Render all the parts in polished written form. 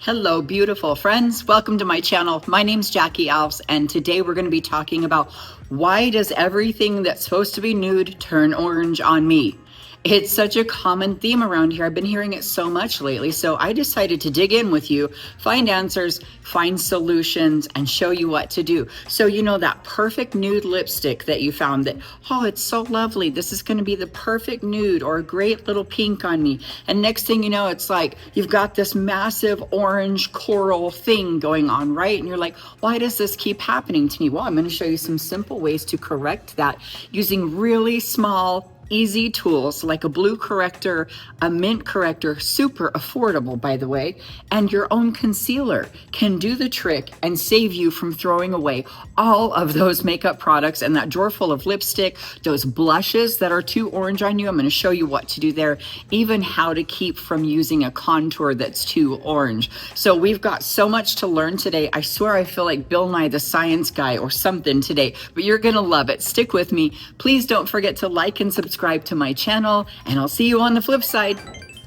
Hello, beautiful friends. Welcome to my channel. My name's Jackie Alves, and today we're going to be talking about why does everything that's supposed to be nude turn orange on me? It's such a common theme around here. I've been hearing it so much lately, so I decided to dig in with you, find answers, find solutions, and show you what to do. So you know that perfect nude lipstick that you found that, oh, it's so lovely. This is going to be the perfect nude or a great little pink on me. And next thing you know, it's like you've got this massive orange coral thing going on, right? And you're like, why does this keep happening to me? Well, I'm going to show you some simple ways to correct that using really small, easy tools like a blue corrector, a mint corrector, super affordable by the way, and your own concealer can do the trick and save you from throwing away all of those makeup products and that drawer full of lipstick, those blushes that are too orange on you. I'm going to show you what to do there, even how to keep from using a contour that's too orange. So we've got so much to learn today. I swear I feel like Bill Nye the Science Guy or something today, but you're going to love it. Stick with me. Please don't forget to like and subscribe to my channel, and I'll see you on the flip side.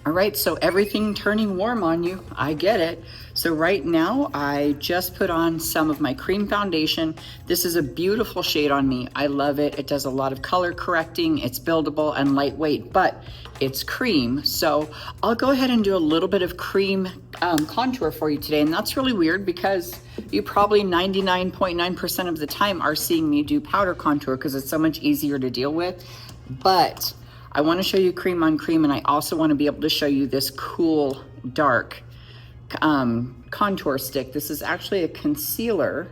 All right, so everything turning warm on you, I get it. So right now I just put on some of my cream foundation. This is a beautiful shade on me. I love it. It does a lot of color correcting. It's buildable and lightweight, but it's cream. So I'll go ahead and do a little bit of cream contour for you today. And that's really weird because you probably 99.9% of the time are seeing me do powder contour because it's so much easier to deal with. But I want to show you cream on cream, and I also want to be able to show you this cool dark contour stick. This is actually a concealer,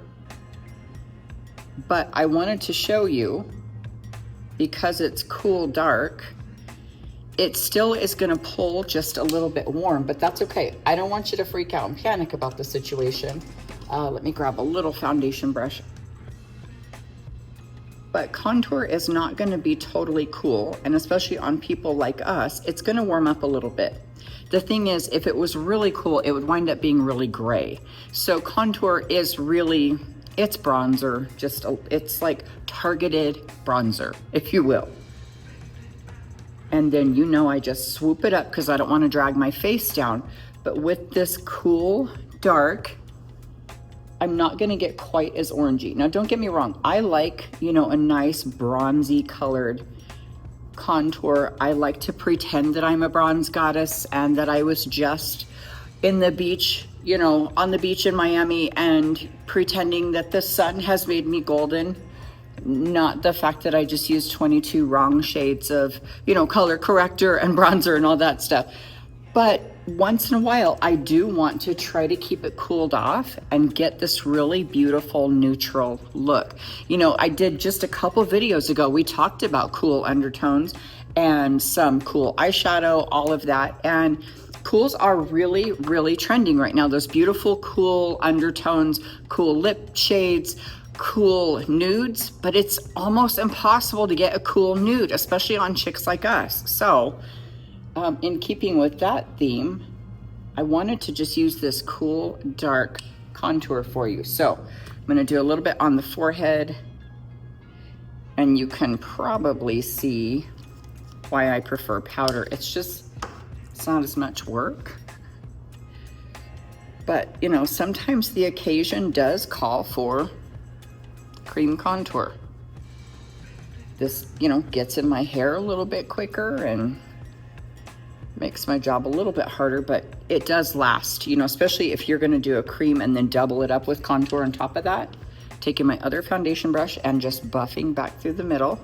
but I wanted to show you because it's cool dark, it still is going to pull just a little bit warm, but that's okay. I don't want you to freak out and panic about the situation. Let me grab a little foundation brush. But contour is not going to be totally cool, and especially on people like us, it's going to warm up a little bit. The thing is, if it was really cool, it would wind up being really gray. So contour is really, it's bronzer, it's like targeted bronzer, if you will. And then you know I just swoop it up because I don't want to drag my face down. But with this cool dark, I'm not going to get quite as orangey. Now, don't get me wrong. I like, you know, a nice bronzy colored contour. I like to pretend that I'm a bronze goddess and that I was just in the beach, you know, on the beach in Miami and pretending that the sun has made me golden. Not the fact that I just used 22 wrong shades of, you know, color corrector and bronzer and all that stuff. But once in a while, I do want to try to keep it cooled off and get this really beautiful neutral look. You know, I did just a couple videos ago, we talked about cool undertones and some cool eyeshadow, all of that. And cools are really, really trending right now. Those beautiful, cool undertones, cool lip shades, cool nudes, but it's almost impossible to get a cool nude, especially on chicks like us. So, in keeping with that theme, I wanted to just use this cool dark contour for you. So I'm going to do a little bit on the forehead, and you can probably see why I prefer powder. It's not as much work, but you know, sometimes the occasion does call for cream contour. This, you know, gets in my hair a little bit quicker and makes my job a little bit harder, but it does last, you know, especially if you're going to do a cream and then double it up with contour on top of that. Taking my other foundation brush and just buffing back through the middle.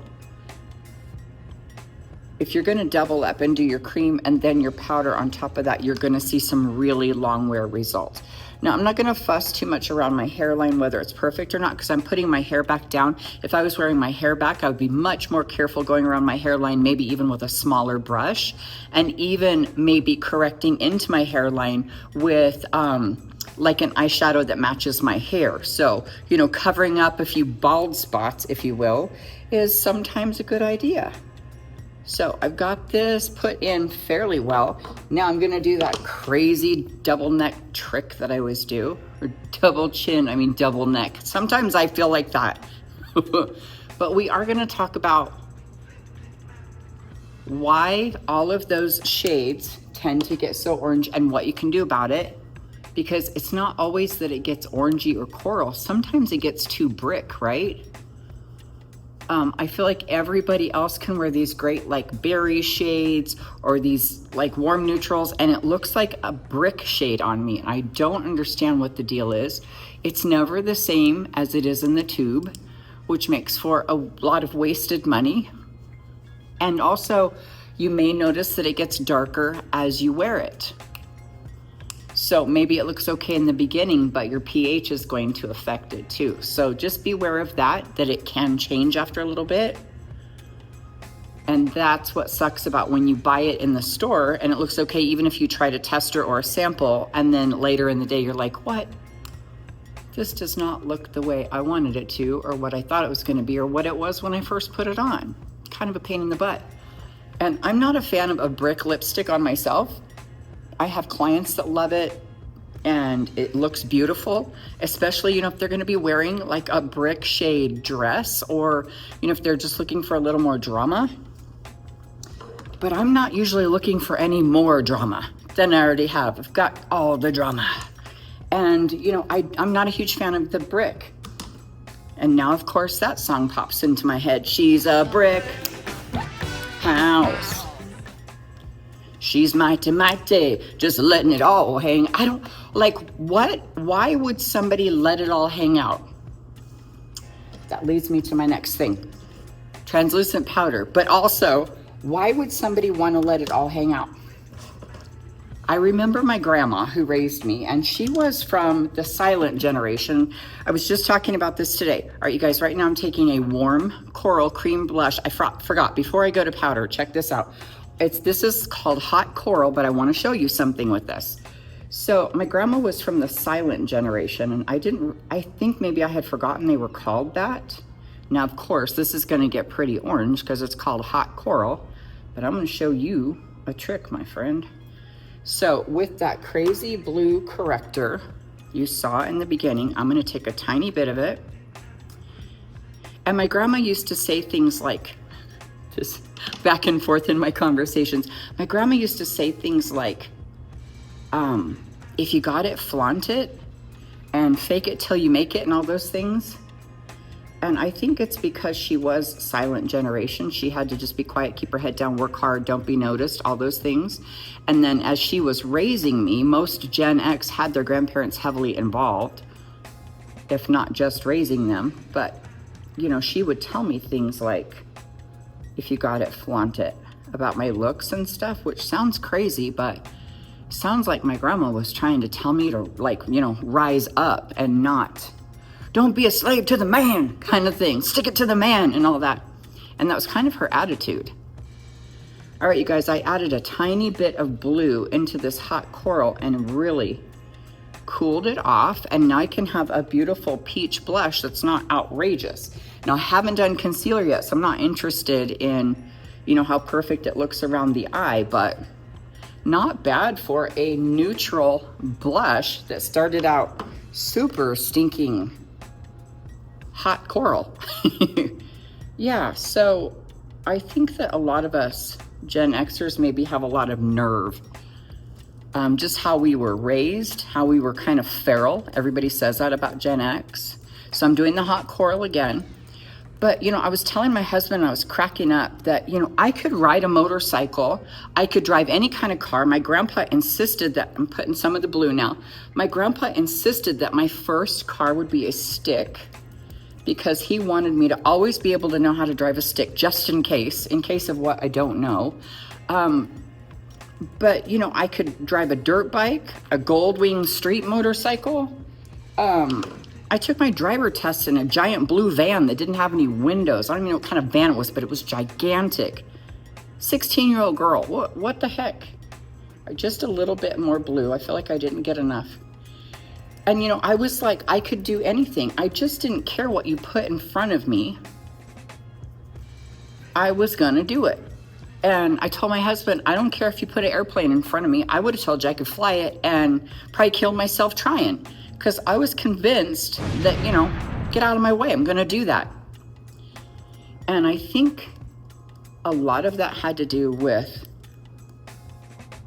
If you're going to double up and do your cream and then your powder on top of that, you're going to see some really long wear results. Now, I'm not going to fuss too much around my hairline, whether it's perfect or not, because I'm putting my hair back down. If I was wearing my hair back, I would be much more careful going around my hairline, maybe even with a smaller brush, and even maybe correcting into my hairline with like an eyeshadow that matches my hair. So, you know, covering up a few bald spots, if you will, is sometimes a good idea. So I've got this put in fairly well. Now I'm gonna do that crazy double neck trick that I always do, or double chin, I mean double neck. Sometimes I feel like that. But we are gonna talk about why all of those shades tend to get so orange and what you can do about it. because it's not always that it gets orangey or coral. Sometimes it gets too brick, right? I feel like everybody else can wear these great like berry shades or these like warm neutrals, and it looks like a brick shade on me. I don't understand what the deal is. It's never the same as it is in the tube, which makes for a lot of wasted money. And also, you may notice that it gets darker as you wear it. So maybe it looks okay in the beginning, but your pH is going to affect it too. So just be aware of that it can change after a little bit. And that's what sucks about when you buy it in the store and it looks okay, even if you try to tester or a sample, and then later in the day, you're like, what? This does not look the way I wanted it to, or what I thought it was gonna be, or what it was when I first put it on. Kind of a pain in the butt. And I'm not a fan of a brick lipstick on myself. I have clients that love it and it looks beautiful, especially, you know, if they're gonna be wearing like a brick shade dress, or, you know, if they're just looking for a little more drama. But I'm not usually looking for any more drama than I already have. I've got all the drama. And, you know, I'm not a huge fan of the brick. And now, of course, that song pops into my head. She's a brick house. She's mighty, just letting it all hang. I don't, like, what? Why would somebody let it all hang out? That leads me to my next thing. Translucent powder. But also, why would somebody want to let it all hang out? I remember my grandma who raised me, and she was from the silent generation. I was just talking about this today. All right, you guys, right now I'm taking a warm coral cream blush. I forgot, before I go to powder, check this out. This is called Hot Coral, but I want to show you something with this. So my grandma was from the silent generation, and I think maybe I had forgotten they were called that. Now, of course, this is going to get pretty orange because it's called Hot Coral, but I'm going to show you a trick, my friend. So with that crazy blue corrector you saw in the beginning, I'm going to take a tiny bit of it. And my grandma used to say things like, just back and forth in my conversations, my grandma used to say things like, if you got it, flaunt it, and fake it till you make it, and all those things. And I think it's because she was silent generation. She had to just be quiet, keep her head down, work hard, don't be noticed, all those things. And then as she was raising me, most Gen X had their grandparents heavily involved, if not just raising them. But, you know, she would tell me things like, if you got it, flaunt it, about my looks and stuff, which sounds crazy, but sounds like my grandma was trying to tell me to, like, you know, rise up and not, don't be a slave to the man kind of thing, stick it to the man and all that. And that was kind of her attitude. All right, you guys, I added a tiny bit of blue into this hot coral and really cooled it off. And now I can have a beautiful peach blush that's not outrageous. Now, I haven't done concealer yet, so I'm not interested in, you know, how perfect it looks around the eye, but not bad for a neutral blush that started out super stinking hot coral. Yeah, so I think that a lot of us Gen Xers maybe have a lot of nerve. Just how we were raised, how we were kind of feral. Everybody says that about Gen X. So I'm doing the hot coral again. But, you know, I was telling my husband, I was cracking up that, you know, I could ride a motorcycle. I could drive any kind of car. My grandpa insisted that, I'm putting some of the blue now. My grandpa insisted that my first car would be a stick because he wanted me to always be able to know how to drive a stick just in case of what I don't know. But, you know, I could drive a dirt bike, a Goldwing street motorcycle. I took my driver test in a giant blue van that didn't have any windows. I don't even know what kind of van it was, but it was gigantic. 16-year-old girl, what the heck? Just a little bit more blue. I feel like I didn't get enough. And, you know, I was like, I could do anything. I just didn't care what you put in front of me. I was gonna do it. And I told my husband, I don't care if you put an airplane in front of me. I would have told you I could fly it and probably killed myself trying. Because I was convinced that, you know, get out of my way, I'm gonna do that. And I think a lot of that had to do with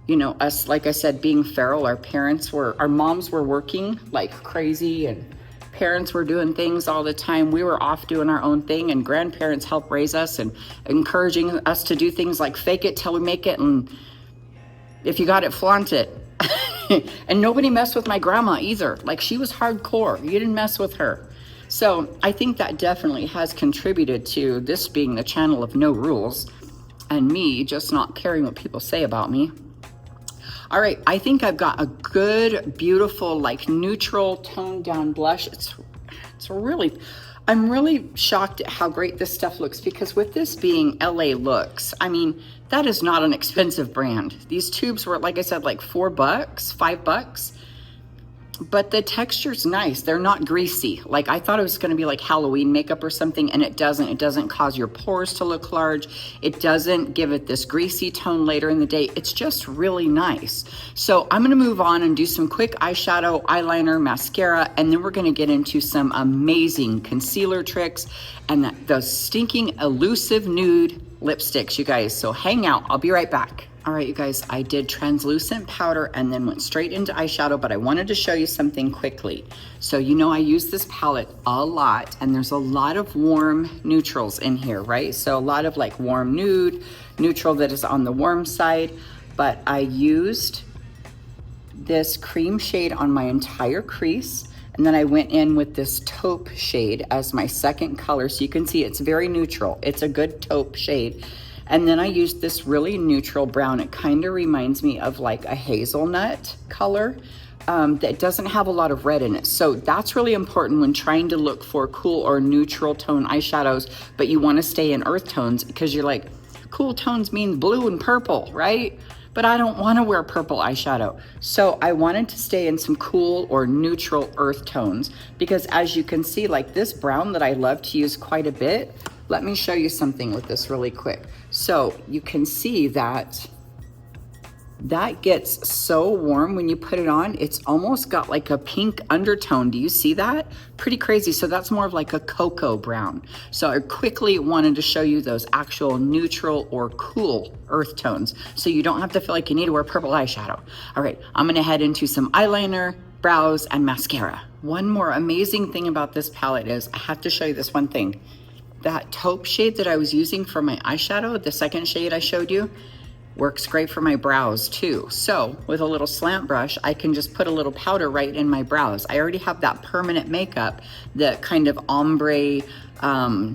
you know, us, like I said, being feral, our moms were working like crazy, and parents were doing things all the time. We were off doing our own thing, and grandparents helped raise us and encouraging us to do things like fake it till we make it, and if you got it, flaunt it. And nobody messed with my grandma either. Like, she was hardcore. You didn't mess with her. So I think that definitely has contributed to this being the channel of no rules and me just not caring what people say about me. All right, I think I've got a good, beautiful, like neutral toned down blush. It's really, I'm really shocked at how great this stuff looks, because with this being LA Looks, I mean, that is not an expensive brand. These tubes were, like I said, like $4, $5. But the texture's nice. They're not greasy. Like, I thought it was gonna be like Halloween makeup or something, and it doesn't. It doesn't cause your pores to look large. It doesn't give it this greasy tone later in the day. It's just really nice. So I'm gonna move on and do some quick eyeshadow, eyeliner, mascara, and then we're gonna get into some amazing concealer tricks and those stinking elusive nude lipsticks, you guys. So hang out, I'll be right back. All right, you guys, I did translucent powder and then went straight into eyeshadow, but I wanted to show you something quickly. So you know I use this palette a lot, and there's a lot of warm neutrals in here, right? So a lot of like warm nude, neutral that is on the warm side, but I used this cream shade on my entire crease, and then I went in with this taupe shade as my second color. So you can see it's very neutral. It's a good taupe shade. And then I used this really neutral brown. It kind of reminds me of like a hazelnut color that doesn't have a lot of red in it. So that's really important when trying to look for cool or neutral tone eyeshadows, but you want to stay in earth tones, because you're like, cool tones mean blue and purple, right? But I don't want to wear purple eyeshadow. So I wanted to stay in some cool or neutral earth tones, because as you can see, like this brown that I love to use quite a bit, let me show you something with this really quick. So you can see that gets so warm when you put it on. It's almost got like a pink undertone. Do you see that? Pretty crazy. So that's more of like a cocoa brown. So I quickly wanted to show you those actual neutral or cool earth tones, so you don't have to feel like you need to wear purple eyeshadow. All right, I'm gonna head into some eyeliner, brows, and mascara. One more amazing thing about this palette is I have to show you this one thing. That taupe shade that I was using for my eyeshadow, the second shade I showed you, works great for my brows too. So with a little slant brush, I can just put a little powder right in my brows. I already have that permanent makeup, the kind of ombre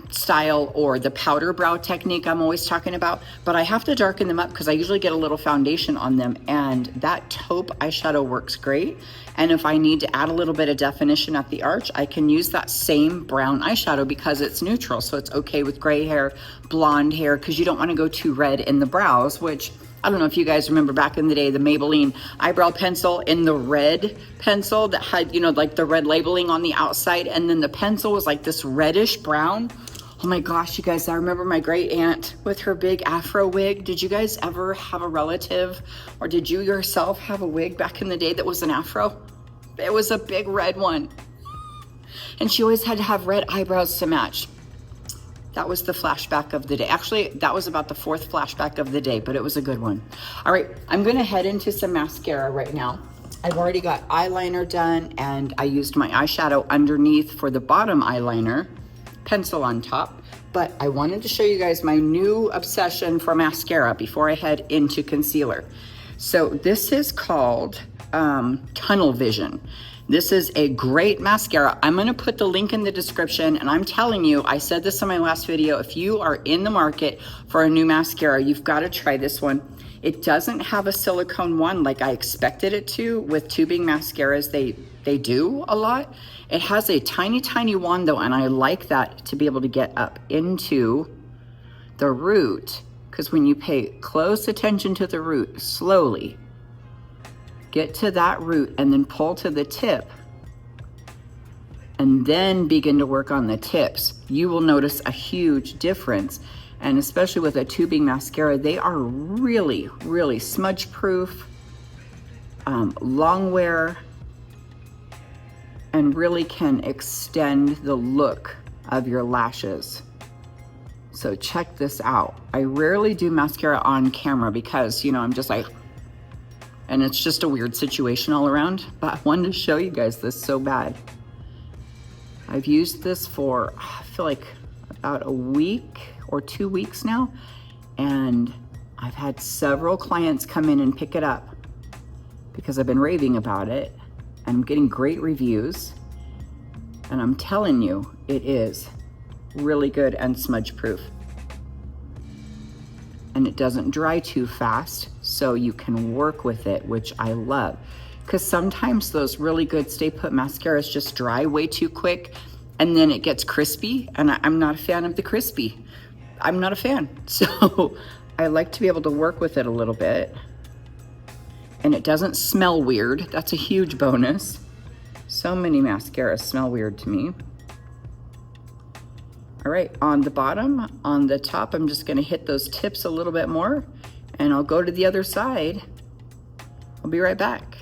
style, or the powder brow technique I'm always talking about, but I have to darken them up because I usually get a little foundation on them, and that taupe eyeshadow works great. And if I need to add a little bit of definition at the arch, I can use that same brown eyeshadow because it's neutral. So it's okay with gray hair, blonde hair, because you don't want to go too red in the brows, which I don't know if you guys remember back in the day, the Maybelline eyebrow pencil in the red pencil that had, you know, like the red labeling on the outside, and then the pencil was like this reddish brown. Oh my gosh, you guys, I remember my great aunt with her big afro wig. Did you guys ever have a relative, or did you yourself have a wig back in the day that was an afro? It was a big red one. And she always had to have red eyebrows to match. That was the flashback of the day. Actually, that was about the fourth flashback of the day, but it was a good one. All right, I'm gonna head into some mascara right now. I've already got eyeliner done, and I used my eyeshadow underneath for the bottom eyeliner, pencil on top. But I wanted to show you guys my new obsession for mascara before I head into concealer. So this is called Tunnel Vision. This is a great mascara. I'm gonna put the link in the description, and I'm telling you, I said this in my last video, if you are in the market for a new mascara, you've gotta try this one. It doesn't have a silicone wand like I expected it to with tubing mascaras. They do a lot. It has a tiny, tiny wand though, and I like that to be able to get up into the root, because when you pay close attention to the root, slowly, get to that root and then pull to the tip, and then begin to work on the tips. You will notice a huge difference. And especially with a tubing mascara, they are really, really smudge proof, long wear, and really can extend the look of your lashes. So check this out. I rarely do mascara on camera because, you know, I'm just like, And it's just a weird situation all around, but I wanted to show you guys this so bad. I've used this for, I feel like about a week or 2 weeks now, and I've had several clients come in and pick it up because I've been raving about it, and I'm getting great reviews, and I'm telling you, it is really good and smudge proof. And it doesn't dry too fast, so you can work with it, which I love. Because sometimes those really good Stay Put mascaras just dry way too quick, and then it gets crispy, and I'm not a fan of the crispy. I'm not a fan. So I like to be able to work with it a little bit. And it doesn't smell weird. That's a huge bonus. So many mascaras smell weird to me. All right, on the bottom, on the top, I'm just gonna hit those tips a little bit more, and I'll go to the other side. I'll be right back.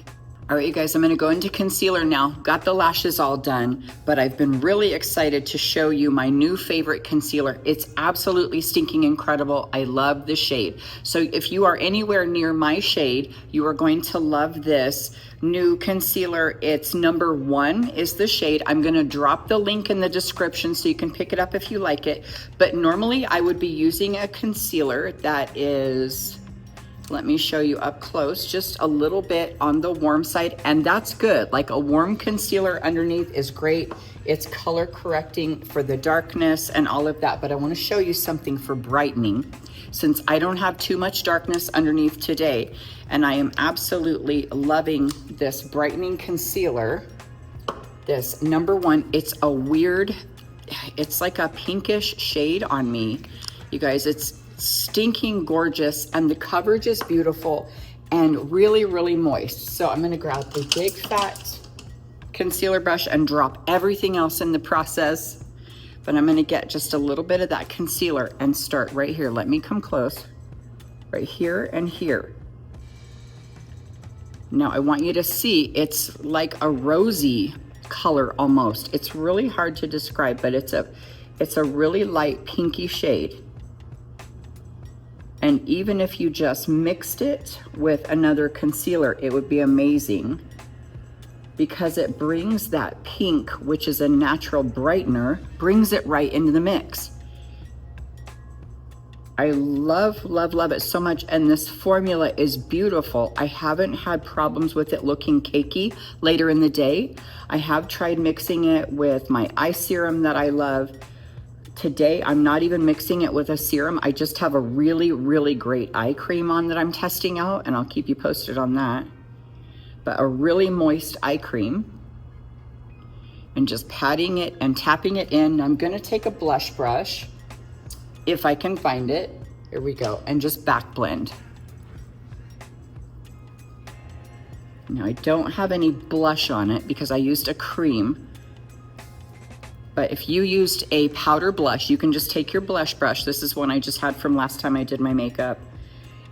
All right, you guys, I'm gonna go into concealer now. Got the lashes all done, but I've been really excited to show you my new favorite concealer. It's absolutely stinking incredible. I love the shade. So if you are anywhere near my shade, you are going to love this new concealer. It's number 1 is the shade. I'm gonna drop the link in the description so you can pick it up if you like it. But normally I would be using a concealer that is, let me show you up close, just a little bit on the warm side, and that's good. Like a warm concealer underneath is great. It's color correcting for the darkness and all of that, but I wanna show you something for brightening since I don't have too much darkness underneath today, and I am absolutely loving this brightening concealer. This number 1, it's a weird, it's like a pinkish shade on me. You guys, it's stinking gorgeous, and the coverage is beautiful and really, really moist. So I'm gonna grab the big fat concealer brush and drop everything else in the process, but I'm gonna get just a little bit of that concealer and start right here. Let me come close, right here and here. Now I want you to see it's like a rosy color almost. It's really hard to describe, but it's a really light pinky shade. And even if you just mixed it with another concealer, it would be amazing because it brings that pink, which is a natural brightener, brings it right into the mix. I love, love, love it so much. And this formula is beautiful. I haven't had problems with it looking cakey later in the day. I have tried mixing it with my eye serum that I love. Today, I'm not even mixing it with a serum. I just have a really, really great eye cream on that I'm testing out, and I'll keep you posted on that. But a really moist eye cream, and just patting it and tapping it in. I'm gonna take a blush brush, if I can find it. Here we go, and just back blend. Now, I don't have any blush on it because I used a cream. But if you used a powder blush, you can just take your blush brush. This is one I just had from last time I did my makeup,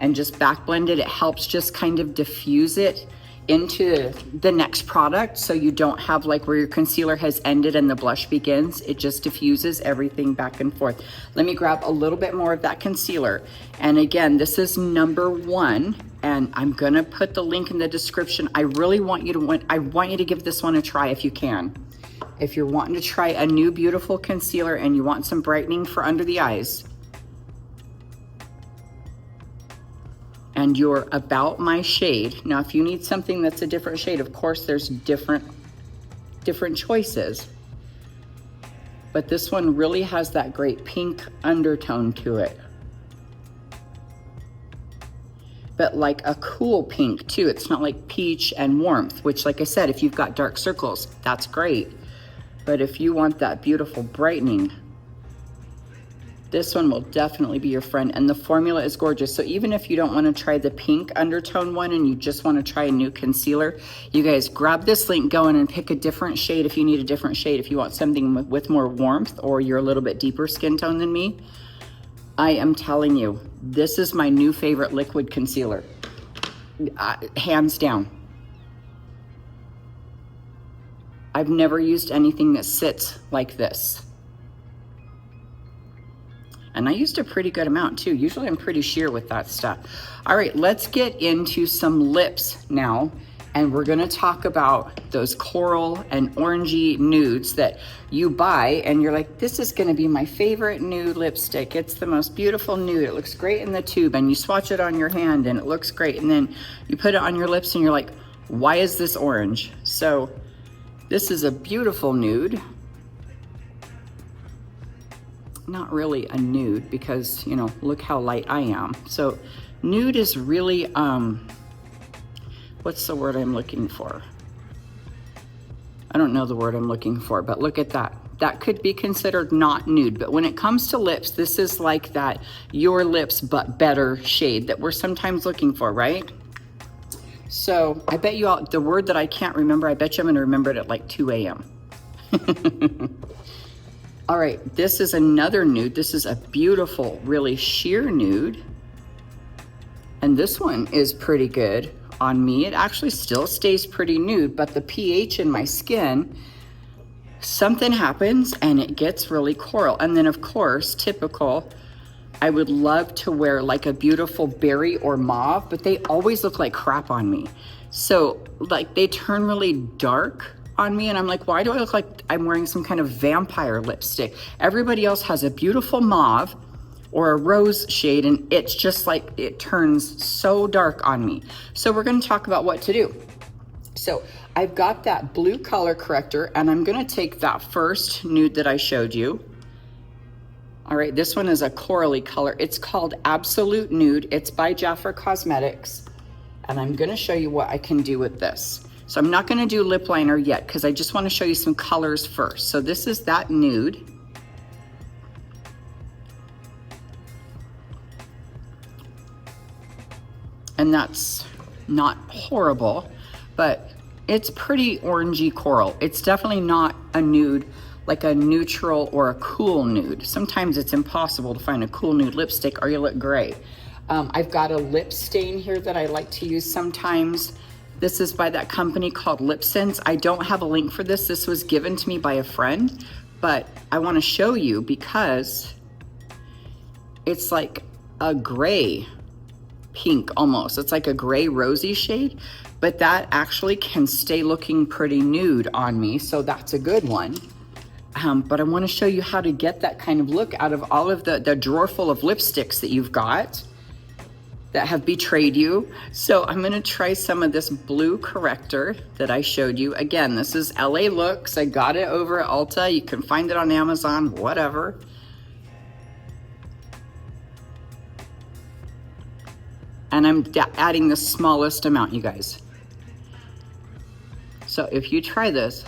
and just back blend it. It helps just kind of diffuse it into the next product, so you don't have like where your concealer has ended and the blush begins. It just diffuses everything back and forth. Let me grab a little bit more of that concealer. And again, this is number 1, and I'm gonna put the link in the description. I really want you to give this one a try if you can. If you're wanting to try a new beautiful concealer and you want some brightening for under the eyes, and you're about my shade. Now, if you need something that's a different shade, of course, there's different choices. But this one really has that great pink undertone to it. But like a cool pink too. It's not like peach and warmth, which, like I said, if you've got dark circles, that's great. But if you want that beautiful brightening, this one will definitely be your friend, and the formula is gorgeous. So even if you don't want to try the pink undertone one and you just want to try a new concealer, you guys grab this link, go in and pick a different shade if you need a different shade. If you want something with more warmth, or you're a little bit deeper skin tone than me, I am telling you, this is my new favorite liquid concealer, hands down. I've never used anything that sits like this. And I used a pretty good amount too. Usually I'm pretty sheer with that stuff. All right, let's get into some lips now. And we're gonna talk about those coral and orangey nudes that you buy and you're like, this is gonna be my favorite nude lipstick. It's the most beautiful nude. It looks great in the tube, and you swatch it on your hand and it looks great. And then you put it on your lips and you're like, why is this orange? So this is a beautiful nude. Not really a nude because, you know, look how light I am. So nude is really, what's the word I'm looking for? I don't know the word I'm looking for, but look at that. That could be considered not nude, but when it comes to lips, this is like that your lips but better shade that we're sometimes looking for, right? So I bet you all, the word that I can't remember, I bet you I'm gonna remember it at like 2 a.m. All right, this is another nude. This is a beautiful, really sheer nude. And this one is pretty good on me. It actually still stays pretty nude, but the pH in my skin, something happens and it gets really coral. And then of course, typical, I would love to wear like a beautiful berry or mauve, but they always look like crap on me. So like they turn really dark on me and I'm like, why do I look like I'm wearing some kind of vampire lipstick? Everybody else has a beautiful mauve or a rose shade and it's just like, it turns so dark on me. So we're gonna talk about what to do. So I've got that blue color corrector and I'm gonna take that first nude that I showed you. All right, this one is a corally color. It's called Absolute Nude. It's by Jaffer Cosmetics. And I'm gonna show you what I can do with this. So I'm not gonna do lip liner yet because I just wanna show you some colors first. So this is that nude. And that's not horrible, but it's pretty orangey coral. It's definitely not a nude, like a neutral or a cool nude. Sometimes it's impossible to find a cool nude lipstick or you look gray. I've got a lip stain here that I like to use sometimes. This is by that company called Lip Sense. I don't have a link for this. This was given to me by a friend, but I wanna show you because it's like a gray pink almost. It's like a gray rosy shade, but that actually can stay looking pretty nude on me. So that's a good one. But I wanna show you how to get that kind of look out of all of the drawer full of lipsticks that you've got that have betrayed you. So I'm gonna try some of this blue corrector that I showed you. Again, this is LA Looks. I got it over at Ulta. You can find it on Amazon, whatever. And I'm adding the smallest amount, you guys. So if you try this,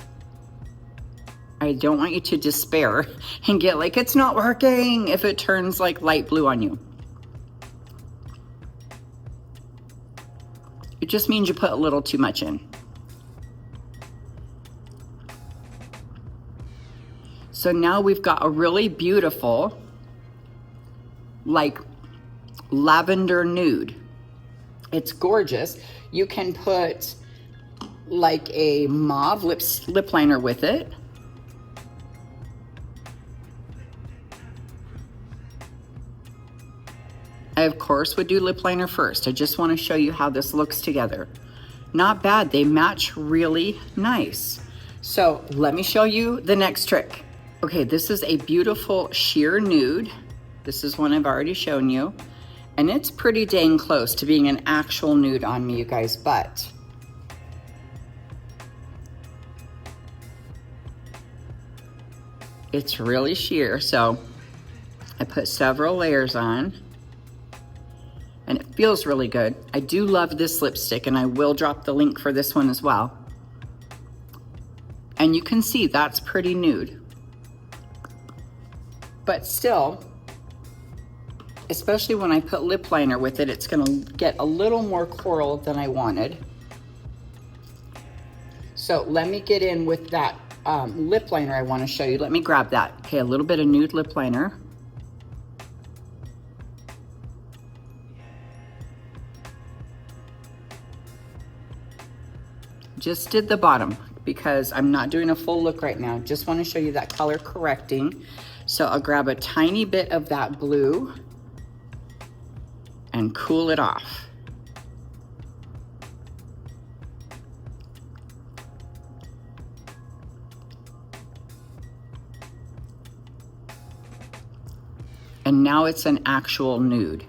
I don't want you to despair and get like, it's not working if it turns like light blue on you. It just means you put a little too much in. So now we've got a really beautiful, like lavender nude. It's gorgeous. You can put like a mauve lip liner with it. I of course would do lip liner first. I just want to show you how this looks together. Not bad, they match really nice. So let me show you the next trick. Okay, this is a beautiful sheer nude. This is one I've already shown you. And it's pretty dang close to being an actual nude on me, you guys, but it's really sheer. So I put several layers on and it feels really good. I do love this lipstick and I will drop the link for this one as well. And you can see that's pretty nude. But still, especially when I put lip liner with it, it's gonna get a little more coral than I wanted. So let me get in with that lip liner I wanna show you. Let me grab that. Okay, a little bit of nude lip liner. Just did the bottom. because I'm not doing a full look right now. Just want to show you that color correcting. So I'll grab a tiny bit of that blue and cool it off. And now it's an actual nude.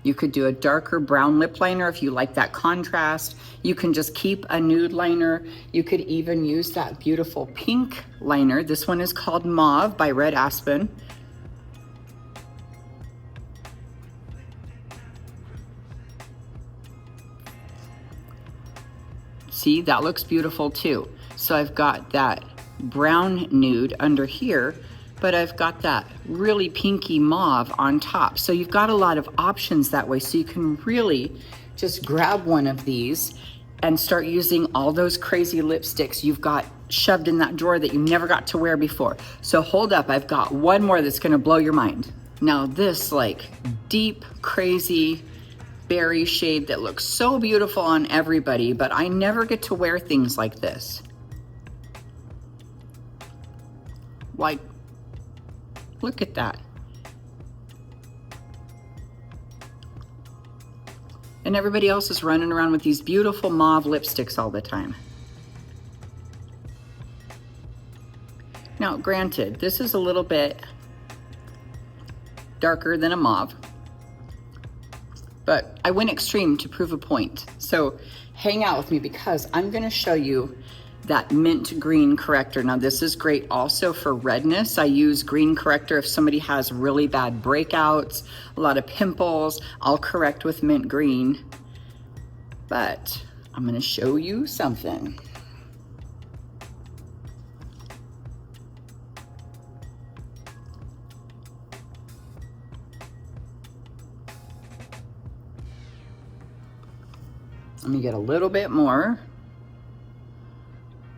You could do a darker brown lip liner if you like that contrast. You can just keep a nude liner. You could even use that beautiful pink liner. This one is called Mauve by Red Aspen. See, that looks beautiful too. So I've got that brown nude under here, but I've got that really pinky mauve on top. So you've got a lot of options that way. So you can really just grab one of these and start using all those crazy lipsticks you've got shoved in that drawer that you never got to wear before. So hold up, I've got one more that's gonna blow your mind. Now this like deep, crazy berry shade that looks so beautiful on everybody, but I never get to wear things like this. Like, look at that. And everybody else is running around with these beautiful mauve lipsticks all the time. Now, granted, this is a little bit darker than a mauve, but I went extreme to prove a point. So hang out with me because I'm gonna show you that mint green corrector. Now this is great also for redness. I use green corrector if somebody has really bad breakouts, a lot of pimples, I'll correct with mint green. But I'm gonna show you something. Let me get a little bit more.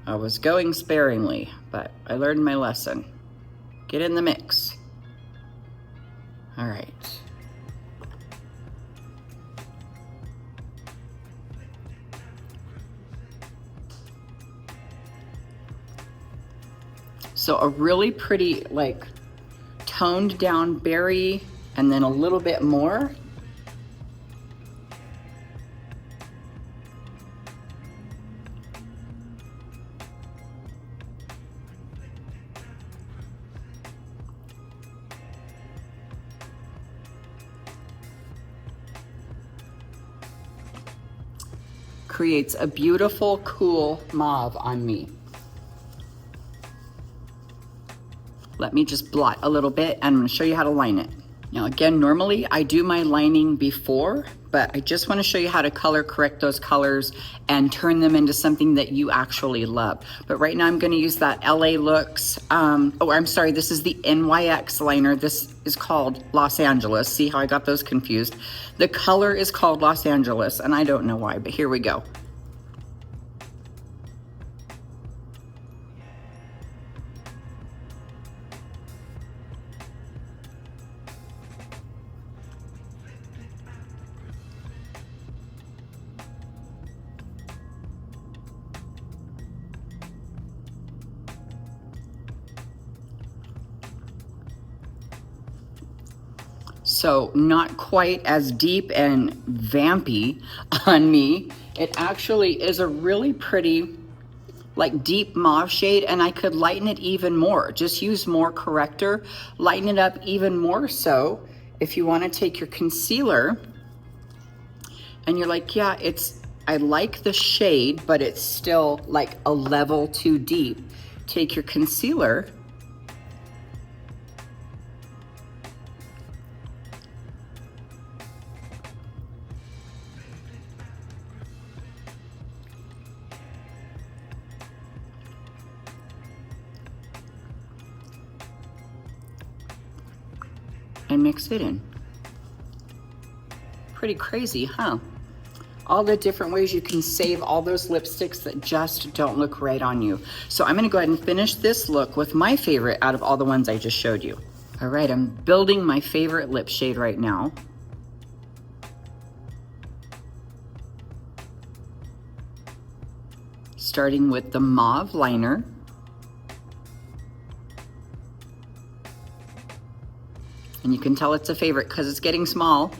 I was going sparingly, but I learned my lesson. Get in the mix. All right. So a really pretty, like, toned down berry, and then a little bit more. Creates a beautiful, cool mauve on me. Let me just blot a little bit and I'm gonna show you how to line it. Now again, normally I do my lining before, but I just wanna show you how to color correct those colors and turn them into something that you actually love. But right now I'm gonna use that LA Looks, oh, I'm sorry, this is the NYX liner. This is called Los Angeles. See how I got those confused? The color is called Los Angeles and I don't know why, but here we go. So not quite as deep and vampy on me. It actually is a really pretty, like deep mauve shade, and I could lighten it even more. Just use more corrector, lighten it up even more so. If you want to take your concealer and you're like, yeah, I like the shade, but it's still like a level too deep. Take your concealer and mix it in. Pretty crazy, huh? All the different ways you can save all those lipsticks that just don't look right on you. So I'm gonna go ahead and finish this look with my favorite out of all the ones I just showed you. All right, I'm building my favorite lip shade right now. starting with the mauve liner. And you can tell it's a favorite because it's getting small.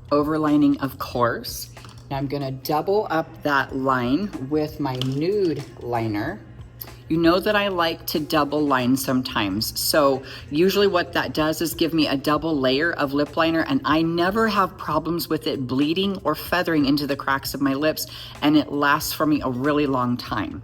Overlining, of course. Now I'm gonna double up that line with my nude liner. You know that I like to double line sometimes. So usually what that does is give me a double layer of lip liner, and I never have problems with it bleeding or feathering into the cracks of my lips, and it lasts for me a really long time.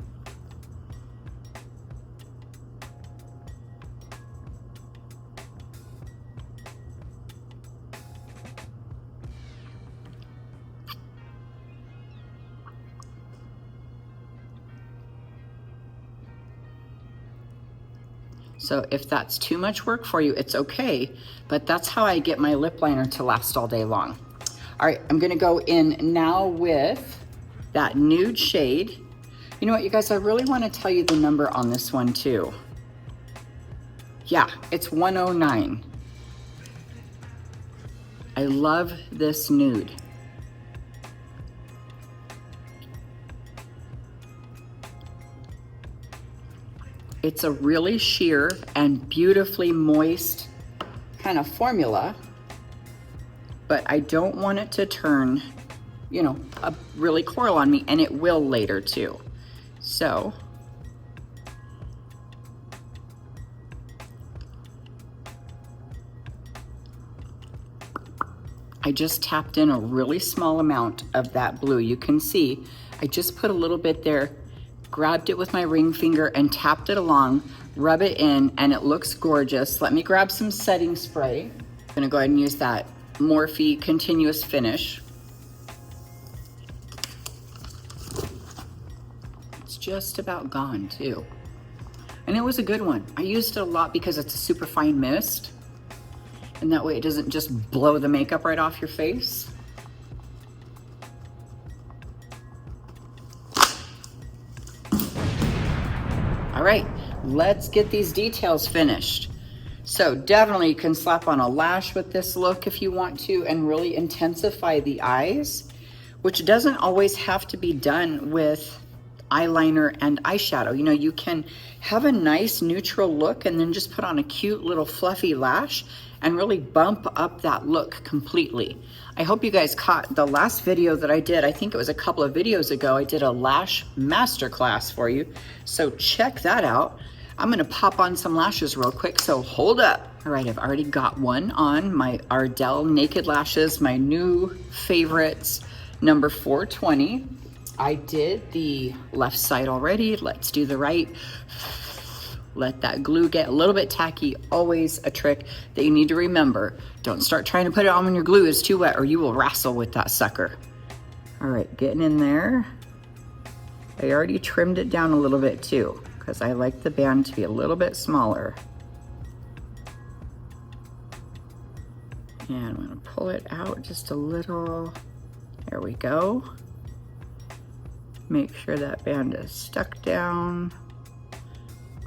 So if that's too much work for you, it's okay, but that's how I get my lip liner to last all day long. All right, I'm gonna go in now with that nude shade. You know what, you guys, I really wanna tell you the number on this one too. Yeah, it's 109. I love this nude. It's a really sheer and beautifully moist kind of formula, but I don't want it to turn, you know, a really coral on me, and it will later too. So I just tapped in a really small amount of that blue. You can see I just put a little bit there, grabbed it with my ring finger and tapped it along, rub it in, and it looks gorgeous. Let me grab some setting spray. I'm gonna go ahead and use that Morphe Continuous Finish. It's just about gone too. And it was a good one. I used it a lot because it's a super fine mist, and that way it doesn't just blow the makeup right off your face. All right, let's get these details finished. So definitely you can slap on a lash with this look if you want to and really intensify the eyes, which doesn't always have to be done with eyeliner and eyeshadow. You know, you can have a nice neutral look and then just put on a cute little fluffy lash and really bump up that look completely. I hope you guys caught the last video that I did. I think it was a couple of videos ago. I did a lash masterclass for you. So check that out. I'm gonna pop on some lashes real quick, so hold up. All right, I've already got one on, my Ardell Naked Lashes, my new favorites, number 420. I did the left side already. Let's do the right. Let that glue get a little bit tacky. Always a trick that you need to remember. Don't start trying to put it on when your glue is too wet or you will wrestle with that sucker. All right, getting in there. I already trimmed it down a little bit too because I like the band to be a little bit smaller. And I'm gonna pull it out just a little. There we go. Make sure that band is stuck down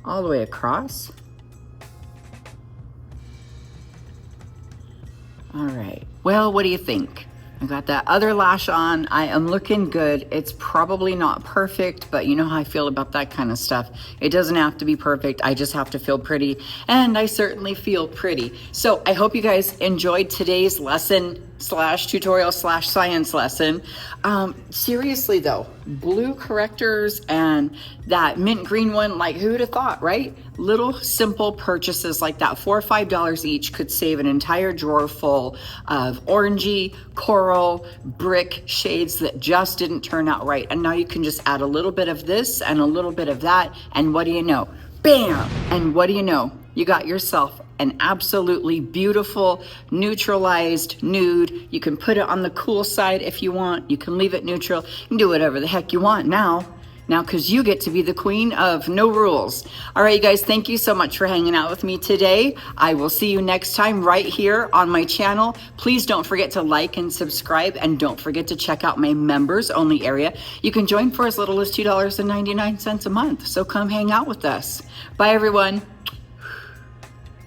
all the way across. All right, well, what do you think? I got that other lash on. I am looking good. It's probably not perfect, but you know how I feel about that kind of stuff. It doesn't have to be perfect. I just have to feel pretty, and I certainly feel pretty. So I hope you guys enjoyed today's lesson slash tutorial slash science lesson. Seriously though, blue correctors and that mint green one, like who'd have thought, right? Little simple purchases like that, $4 or $5 each, could save an entire drawer full of orangey, coral, brick shades that just didn't turn out right. And now you can just add a little bit of this and a little bit of that, and what do you know? Bam! And what do you know? You got yourself an absolutely beautiful neutralized nude. You can put it on the cool side if you want. You can leave it neutral. You can do whatever the heck you want now because you get to be the queen of no rules. All right, you guys, thank you so much for hanging out with me today. I will see you next time right here on my channel. Please don't forget to like and subscribe, and don't forget to check out my members only area. You can join for as little as $2.99 a month. So come hang out with us. Bye, everyone.